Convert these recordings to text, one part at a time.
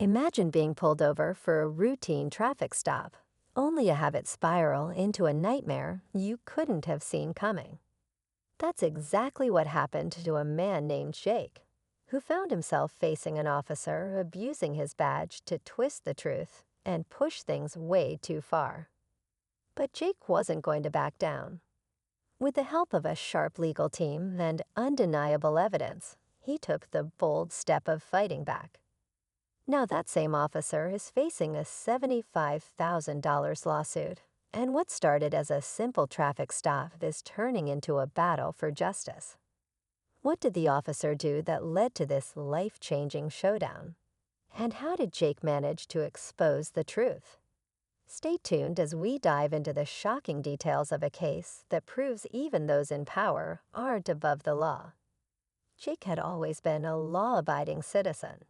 Imagine being pulled over for a routine traffic stop, only to have it spiral into a nightmare you couldn't have seen coming. That's exactly what happened to a man named Jake, who found himself facing an officer abusing his badge to twist the truth and push things way too far. But Jake wasn't going to back down. With the help of a sharp legal team and undeniable evidence, he took the bold step of fighting back. Now that same officer is facing a $75,000 lawsuit, and what started as a simple traffic stop is turning into a battle for justice. What did the officer do that led to this life-changing showdown? And how did Jake manage to expose the truth? Stay tuned as we dive into the shocking details of a case that proves even those in power aren't above the law. Jake had always been a law-abiding citizen.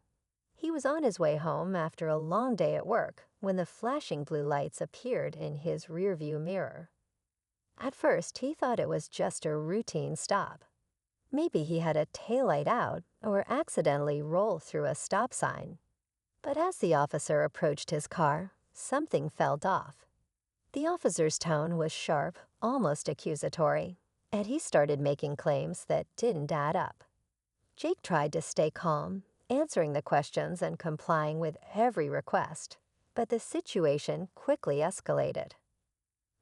He was on his way home after a long day at work when the flashing blue lights appeared in his rearview mirror. At first, he thought it was just a routine stop. Maybe he had a taillight out or accidentally rolled through a stop sign. But as the officer approached his car, something felt off. The officer's tone was sharp, almost accusatory, and he started making claims that didn't add up. Jake tried to stay calm, answering the questions and complying with every request, but the situation quickly escalated.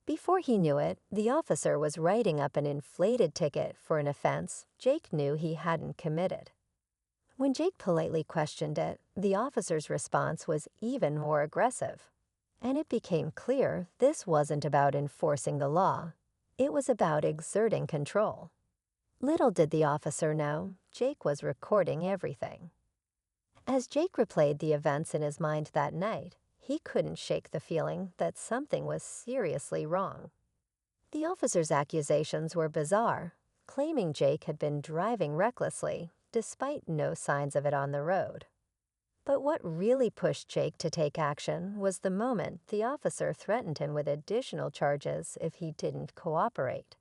Before he knew it, the officer was writing up an inflated ticket for an offense Jake knew he hadn't committed. When Jake politely questioned it, the officer's response was even more aggressive, and it became clear this wasn't about enforcing the law. It was about exerting control. Little did the officer know, Jake was recording everything. As Jake replayed the events in his mind that night, he couldn't shake the feeling that something was seriously wrong. The officer's accusations were bizarre, claiming Jake had been driving recklessly, despite no signs of it on the road. But what really pushed Jake to take action was the moment the officer threatened him with additional charges if he didn't cooperate.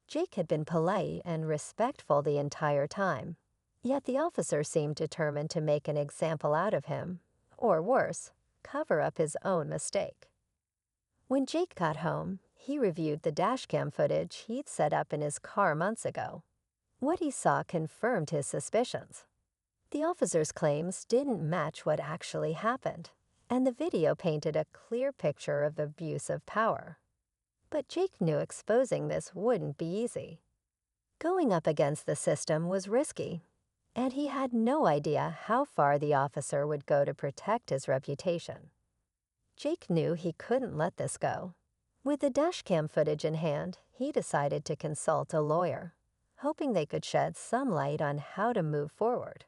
Jake had been polite and respectful the entire time, yet the officer seemed determined to make an example out of him, or worse, cover up his own mistake. When Jake got home, he reviewed the dashcam footage he'd set up in his car months ago. What he saw confirmed his suspicions. The officer's claims didn't match what actually happened, and the video painted a clear picture of abuse of power. But Jake knew exposing this wouldn't be easy. Going up against the system was risky, and he had no idea how far the officer would go to protect his reputation. Jake knew he couldn't let this go. With the dashcam footage in hand, he decided to consult a lawyer, hoping they could shed some light on how to move forward.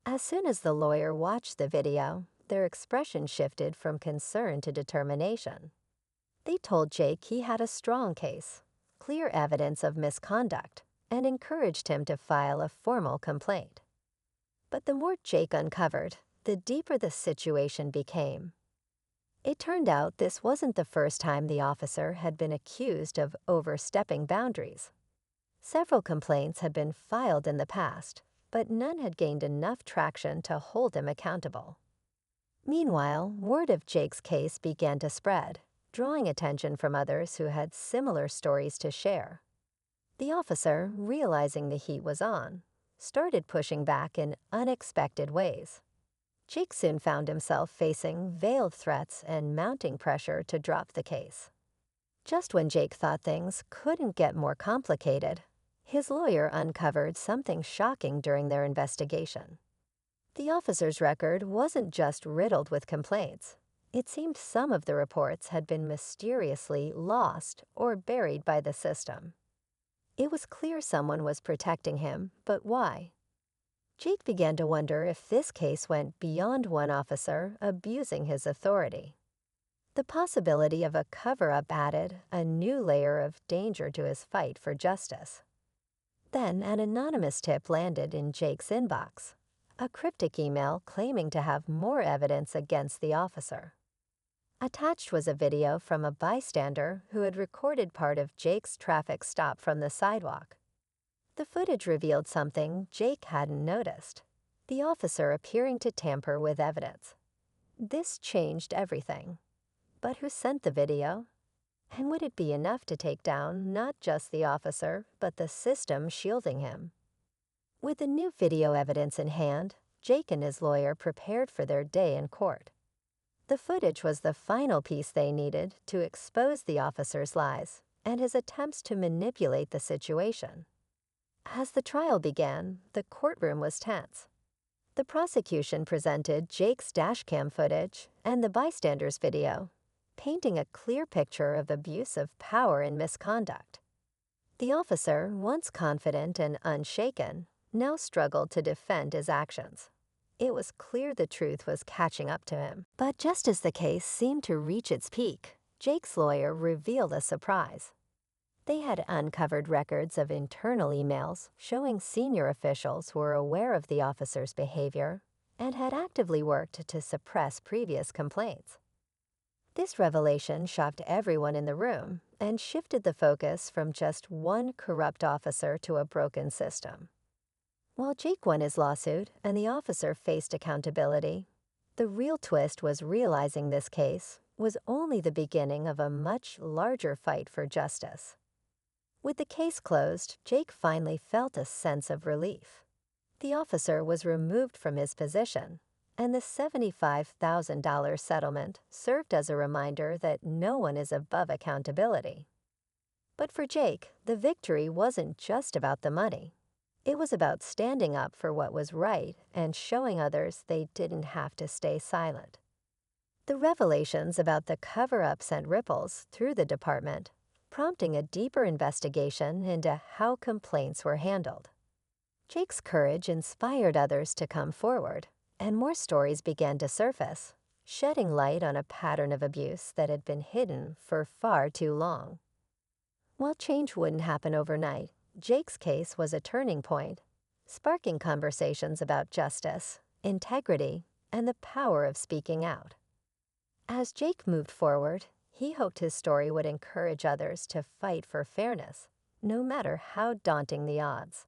As soon as the lawyer watched the video, their expression shifted from concern to determination. They told Jake he had a strong case, clear evidence of misconduct, and encouraged him to file a formal complaint. But the more Jake uncovered, the deeper the situation became. It turned out this wasn't the first time the officer had been accused of overstepping boundaries. Several complaints had been filed in the past, but none had gained enough traction to hold him accountable. Meanwhile, word of Jake's case began to spread, drawing attention from others who had similar stories to share. The officer, realizing the heat was on, started pushing back in unexpected ways. Jake soon found himself facing veiled threats and mounting pressure to drop the case. Just when Jake thought things couldn't get more complicated, his lawyer uncovered something shocking during their investigation. The officer's record wasn't just riddled with complaints. It seemed some of the reports had been mysteriously lost or buried by the system. It was clear someone was protecting him, but why? Jake began to wonder if this case went beyond one officer abusing his authority. The possibility of a cover-up added a new layer of danger to his fight for justice. Then an anonymous tip landed in Jake's inbox, a cryptic email claiming to have more evidence against the officer. Attached was a video from a bystander who had recorded part of Jake's traffic stop from the sidewalk. The footage revealed something Jake hadn't noticed. the officer appearing to tamper with evidence. This changed everything. But who sent the video? And would it be enough to take down not just the officer, but the system shielding him? With the new video evidence in hand, Jake and his lawyer prepared for their day in court. The footage was the final piece they needed to expose the officer's lies and his attempts to manipulate the situation. As the trial began, the courtroom was tense. The prosecution presented Jake's dashcam footage and the bystanders' video, painting a clear picture of abuse of power and misconduct. The officer, once confident and unshaken, now struggled to defend his actions. It was clear the truth was catching up to him. But just as the case seemed to reach its peak, Jake's lawyer revealed a surprise. They had uncovered records of internal emails showing senior officials were aware of the officer's behavior and had actively worked to suppress previous complaints. This revelation shocked everyone in the room and shifted the focus from just one corrupt officer to a broken system. While Jake won his lawsuit and the officer faced accountability, the real twist was realizing this case was only the beginning of a much larger fight for justice. With the case closed, Jake finally felt a sense of relief. The officer was removed from his position, and the $75,000 settlement served as a reminder that no one is above accountability. But for Jake, the victory wasn't just about the money. It was about standing up for what was right and showing others they didn't have to stay silent. The revelations about the cover-up sent ripples through the department, prompting a deeper investigation into how complaints were handled. Jake's courage inspired others to come forward, and more stories began to surface, shedding light on a pattern of abuse that had been hidden for far too long. While change wouldn't happen overnight, Jake's case was a turning point, sparking conversations about justice, integrity, and the power of speaking out. As Jake moved forward, he hoped his story would encourage others to fight for fairness, no matter how daunting the odds.